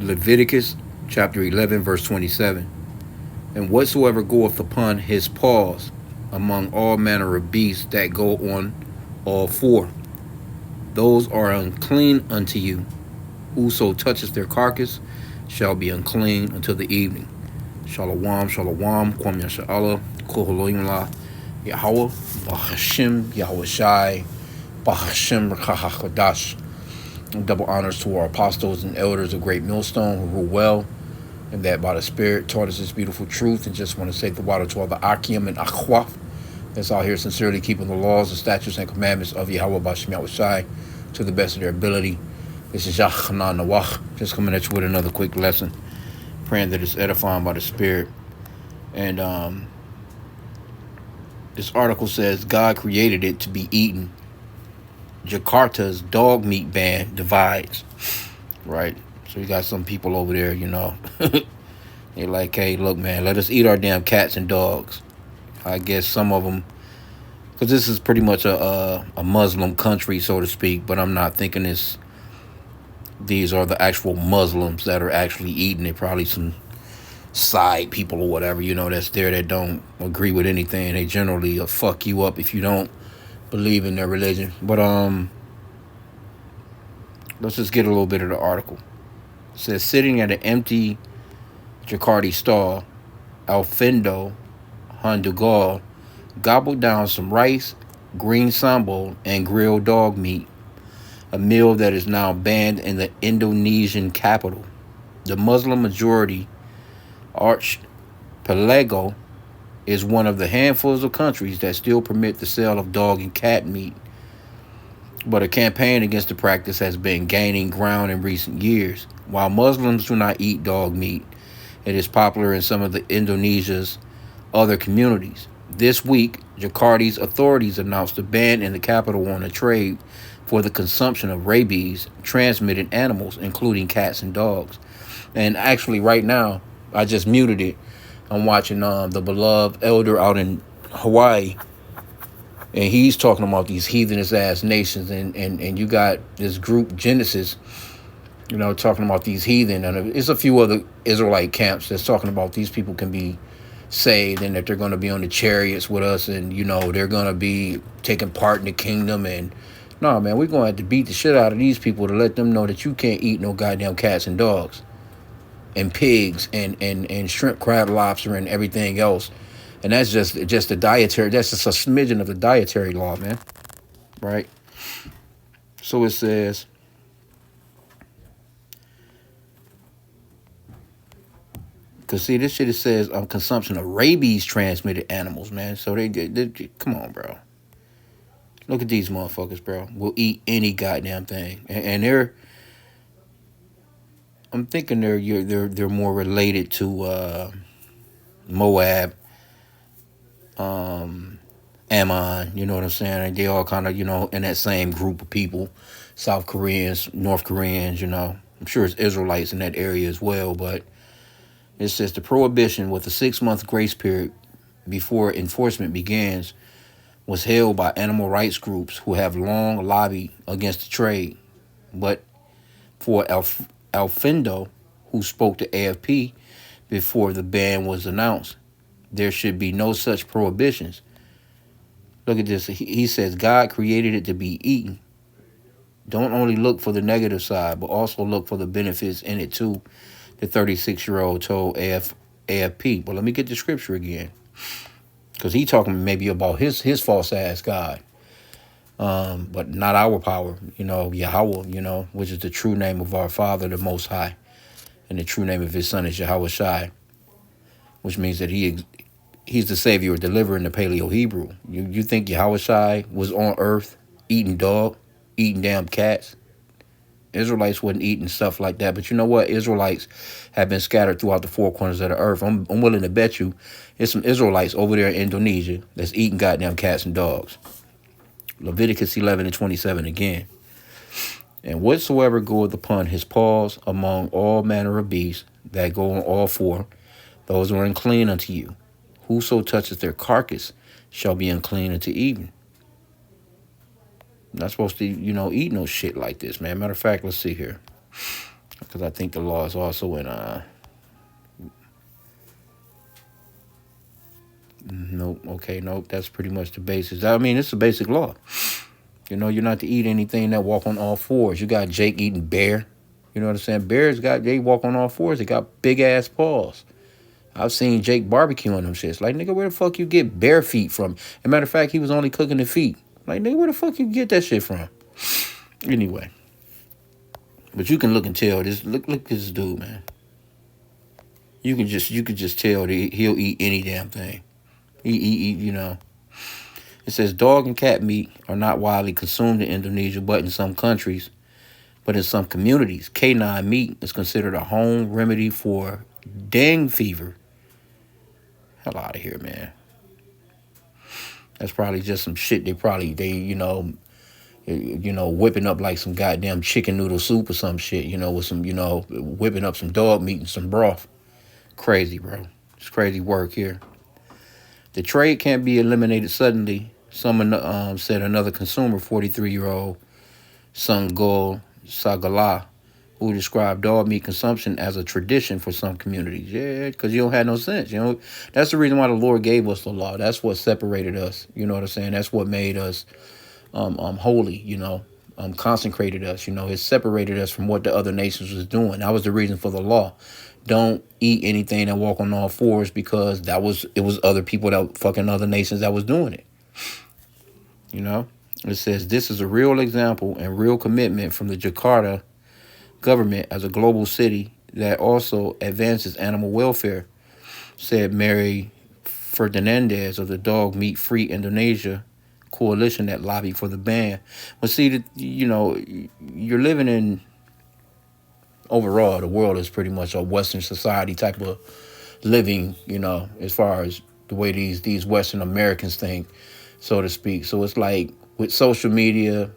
Leviticus chapter 11, verse 27. And whatsoever goeth upon his paws among all manner of beasts that go on all four, those are unclean unto you. Whoso touches their carcass shall be unclean until the evening. Shalom, shalom, kwam yasha'Allah, koholoim la, Yahweh, Bahashim, Yahweh Shai, Bahashim, Rakahakadash. Double honors to our apostles and elders of Great Millstone who rule well, and that by the Spirit taught us this beautiful truth. And just want to say the water to all the H.I.M and H.I.M that's out here sincerely keeping the laws, the statutes, and commandments of Yahweh Bashim Yahweh Shai to the best of their ability. This is Yachna Nawach, just coming at you with another quick lesson, praying that it's edifying by the Spirit. And this article says God created it to be eaten. Jakarta's dog meat ban divides. Right? So you got some people over there, they're like, hey, look, man, let us eat our damn cats and dogs. I guess some of them, because this is pretty much a Muslim country, so to speak, but I'm not thinking these are the actual Muslims that are actually eating it. Probably some side people or whatever, that's there that don't agree with anything. They generally fuck you up if you don't believe in their religion. But let's just get a little bit of the article. It says, sitting at an empty Jakarta stall, Alfindo Handugal gobbled down some rice, green sambal, and grilled dog meat, a meal that is now banned in the Indonesian capital. The Muslim majority archipelago is one of the handfuls of countries that still permit the sale of dog and cat meat. But a campaign against the practice has been gaining ground in recent years. While Muslims do not eat dog meat, it is popular in some of the Indonesia's other communities. This week, Jakarta's authorities announced a ban in the capital on the trade for the consumption of rabies-transmitted animals, including cats and dogs. And actually, right now, I just muted it. I'm watching the beloved elder out in Hawaii, and he's talking about these heathenous ass nations, and you got this group Genesis, talking about these heathen, and there's a few other Israelite camps that's talking about these people can be saved and that they're going to be on the chariots with us, and they're going to be taking part in the kingdom. And no, man, we're going to have to beat the shit out of these people to let them know that you can't eat no goddamn cats and dogs and pigs and shrimp, crab, lobster, and everything else. And that's just the dietary. That's just a smidgen of the dietary law, man. Right? So it says, because see, this shit, it says consumption of rabies transmitted animals, man. So they come on, bro. Look at these motherfuckers, bro. Will eat any goddamn thing, and I'm thinking they're more related to Moab, Ammon, you know what I'm saying? They all kind of, in that same group of people. South Koreans, North Koreans, I'm sure it's Israelites in that area as well, but it says the prohibition with a 6-month grace period before enforcement begins was held by animal rights groups who have long lobbied against the trade. But for Alfindo, who spoke to AFP before the ban was announced, there should be no such prohibitions. Look at this. He says God created it to be eaten. Don't only look for the negative side, but also look for the benefits in it too, the 36-year-old told AFP. But let me get the scripture again, because he talking maybe about his false ass God, but not our power, Yahweh, which is the true name of our Father, the Most High, and the true name of His Son is Yahweh Shai, which means that He's the Savior or deliverer in the Paleo Hebrew. You think Yahweh Shai was on earth eating damn cats? Israelites wasn't eating stuff like that. But you know what? Israelites have been scattered throughout the four corners of the earth. I'm willing to bet you there's some Israelites over there in Indonesia that's eating goddamn cats and dogs. Leviticus 11 and 27 again. And whatsoever goeth upon his paws among all manner of beasts that go on all four, those are unclean unto you. Whoso touches their carcass shall be unclean unto evening. Not supposed to, eat no shit like this, man. Matter of fact, let's see here. because I think the law is also in nope. Okay, nope. That's pretty much the basis. I mean, it's a basic law. You know, you're not to eat anything that walk on all fours. You got Jake eating bear. You know what I'm saying? Bears they walk on all fours. They got big ass paws. I've seen Jake barbecuing them shits. Like, nigga, where the fuck you get bare feet from? As a matter of fact, he was only cooking the feet. Like, nigga, where the fuck you get that shit from? Anyway, but you can look and tell. Look at this dude, man. You could just tell that he'll eat any damn thing. You know. It says dog and cat meat are not widely consumed in Indonesia, but in some countries, but in some communities, canine meat is considered a home remedy for dengue fever. Hell out of here, man. That's probably just some shit whipping up like some goddamn chicken noodle soup or some shit, with some, whipping up some dog meat and some broth. Crazy, bro. It's crazy work here. The trade can't be eliminated suddenly. Someone said another consumer, 43-year-old Sungul Sagala, who described dog meat consumption as a tradition for some communities. Yeah, because you don't have no sense. That's the reason why the Lord gave us the law. That's what separated us. You know what I'm saying? That's what made us holy. Consecrated us. It separated us from what the other nations was doing. That was the reason for the law. Don't eat anything that walk on all fours, because it was other people that fucking other nations that was doing it. It says this is a real example and real commitment from the Jakarta government as a global city that also advances animal welfare, said Mary Fernandez of the Dog Meat Free Indonesia coalition that lobbied for the ban. But see, you're living in, overall, the world is pretty much a Western society type of living, as far as the way these Western Americans think, so to speak. So it's like with social media,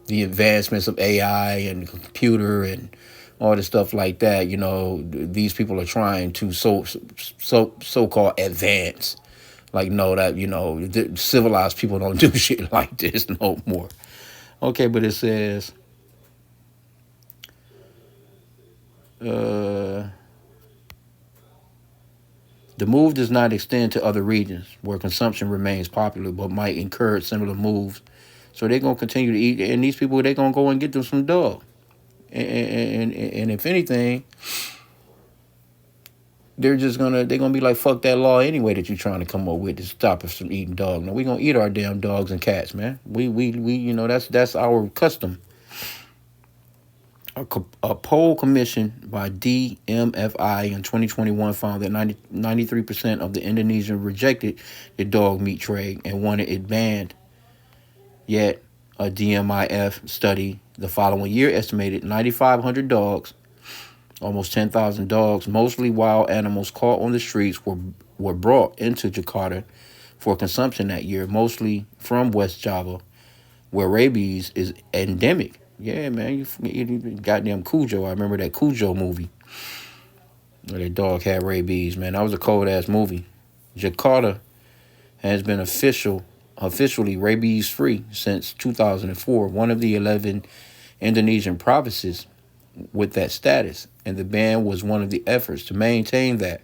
the advancements of AI and computer and all the stuff like that, these people are trying to so-called advance. Like, no, that, civilized people don't do shit like this no more. Okay, but it says, the move does not extend to other regions where consumption remains popular, but might encourage similar moves. So they're going to continue to eat, and these people, they're going to go and get them some dog. And if anything, they're gonna be like, fuck that law anyway that you're trying to come up with to stop us from eating dog. No, we're gonna eat our damn dogs and cats, man. We that's our custom. A poll commissioned by DMFI in 2021 found that 93% of the Indonesians rejected the dog meat trade and wanted it banned. Yet, a DMIF study the following year estimated 9,500 dogs, almost 10,000 dogs, mostly wild animals caught on the streets, were brought into Jakarta for consumption that year, mostly from West Java, where rabies is endemic. Yeah, man, you goddamn Cujo. I remember that Cujo movie where that dog had rabies, man. That was a cold-ass movie. Jakarta has been officially rabies-free since 2004, one of the 11 Indonesian provinces with that status, and the ban was one of the efforts to maintain that,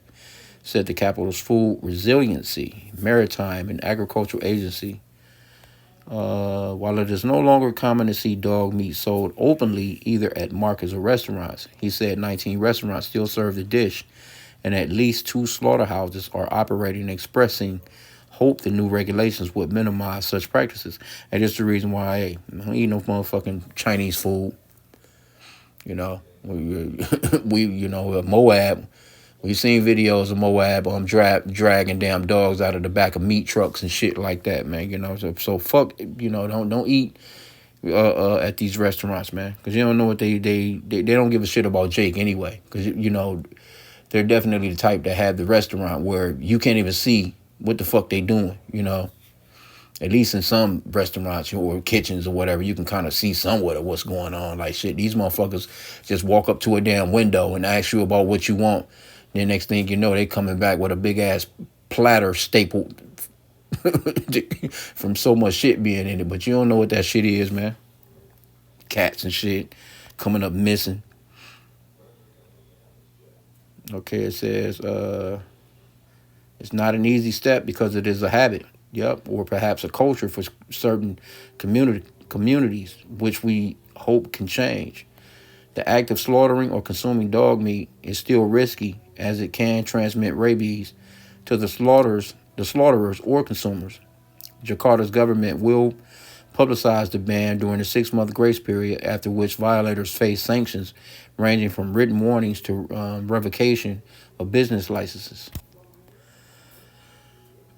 said the capital's Food Resiliency, Maritime, and Agricultural Agency. While it is no longer common to see dog meat sold openly either at markets or restaurants, he said 19 restaurants still serve the dish, and at least 2 slaughterhouses are operating, expressing hope the new regulations would minimize such practices. And that's the reason why, hey, I don't eat no motherfucking Chinese food. Moab. We've seen videos of Moab dragging damn dogs out of the back of meat trucks and shit like that, man. So fuck, don't eat at these restaurants, man, because you don't know what they don't give a shit about Jake anyway, because they're definitely the type that have the restaurant where you can't even see what the fuck they doing, At least in some restaurants or kitchens or whatever, you can kind of see somewhat of what's going on. Like, shit, these motherfuckers just walk up to a damn window and ask you about what you want. Then next thing you know, they coming back with a big ass platter stapled from so much shit being in it. But you don't know what that shit is, man. Cats and shit coming up missing. Okay, it says it's not an easy step because it is a habit. Yep, or perhaps a culture for certain communities, which we hope can change. The act of slaughtering or consuming dog meat is still risky as it can transmit rabies to the slaughterers or consumers. Jakarta's government will publicize the ban during the 6 month grace period, after which violators face sanctions ranging from written warnings to revocation of business licenses.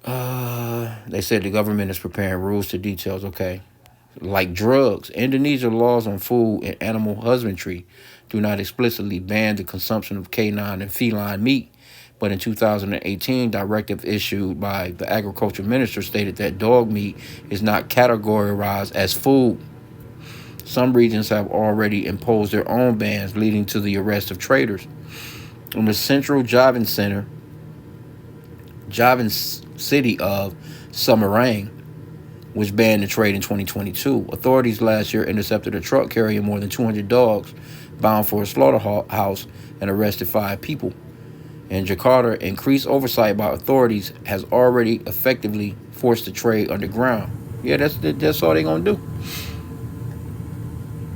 They said the government is preparing rules to details. Okay. Like drugs, Indonesia laws on food and animal husbandry do not explicitly ban the consumption of canine and feline meat, but in 2018, directive issued by the agriculture minister stated that dog meat is not categorized as food. Some regions have already imposed their own bans, leading to the arrest of traders. In the central Javan city of Semarang, which banned the trade in 2022. Authorities last year intercepted a truck carrying more than 200 dogs bound for a slaughterhouse and arrested 5 people. In Jakarta, increased oversight by authorities has already effectively forced the trade underground. Yeah, that's all they gonna do.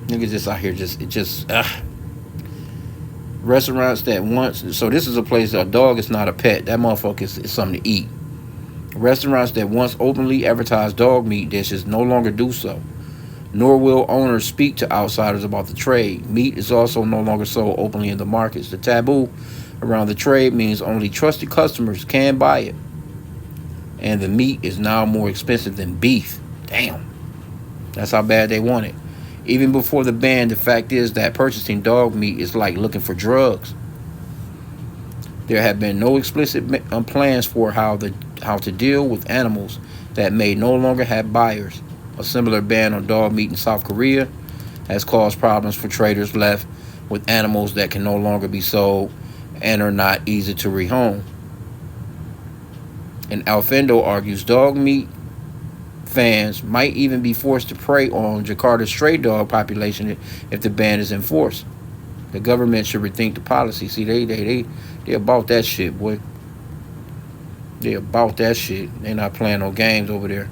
Niggas just out here just restaurants that once, so this is a place that a dog is not a pet. That motherfucker is something to eat. Restaurants that once openly advertised dog meat dishes no longer do so, nor will owners speak to outsiders about the trade. Meat is also no longer sold openly in the markets. The taboo around the trade means only trusted customers can buy it. And the meat is now more expensive than beef. Damn. That's how bad they want it. Even before the ban, the fact is that purchasing dog meat is like looking for drugs. There have been no explicit plans for how to deal with animals that may no longer have buyers. A similar ban on dog meat in South Korea has caused problems for traders left with animals that can no longer be sold and are not easy to rehome. And Alfendo argues dog meat fans might even be forced to prey on Jakarta's stray dog population if the ban is enforced. The government should rethink the policy. See, they about that shit, boy. They about that shit. They not playing no games over there.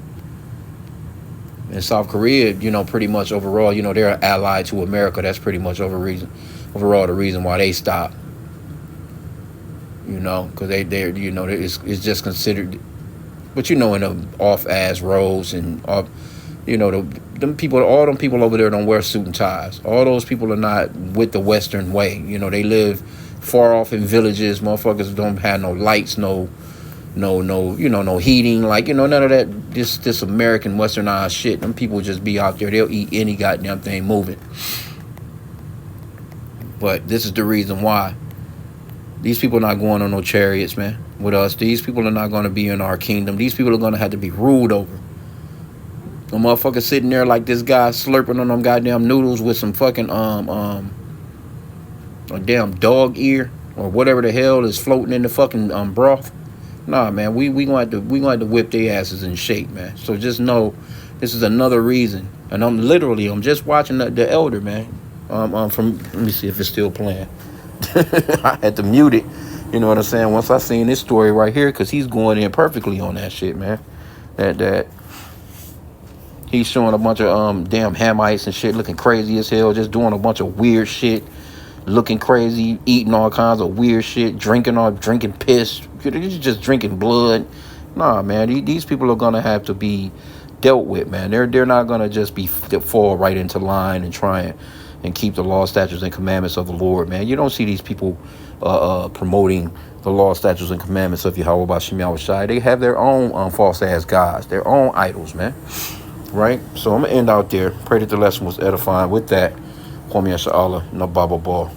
In South Korea, pretty much overall, they're an ally to America. That's pretty much overall the reason why they stopped. Because it's just considered, but in the off-ass roads and all, them people over there don't wear suit and ties. All those people are not with the Western way. They live far off in villages. Motherfuckers don't have no lights, no heating, none of that. This American westernized shit. Them people just be out there. They'll eat any goddamn thing moving. But this is the reason why. These people are not going on no chariots, man, with us. These people are not going to be in our kingdom. These people are going to have to be ruled over. The motherfucker sitting there like this guy slurping on them goddamn noodles with some fucking a damn dog ear or whatever the hell is floating in the fucking broth. Nah, man, we going to have to whip their asses in shape, man. So just know this is another reason. And I'm just watching the elder, man. From, let me see if it's still playing. I had to mute it. You know what I'm saying? Once I seen this story right here, because he's going in perfectly on that shit, man. That he's showing a bunch of damn Hamites and shit looking crazy as hell, just doing a bunch of weird shit, looking crazy, eating all kinds of weird shit, drinking piss, just drinking blood. Nah, man, these people are gonna have to be dealt with, man. They're not gonna just fall right into line and try and keep the law, statutes, and commandments of the Lord, man. You don't see these people promoting the law, statutes, and commandments of Yahweh Shai. They have their own false ass gods, their own idols, man. Right? So I'm gonna end out there. Pray that the lesson was edifying. With that, Kwame Inshallah, no Baba Ball.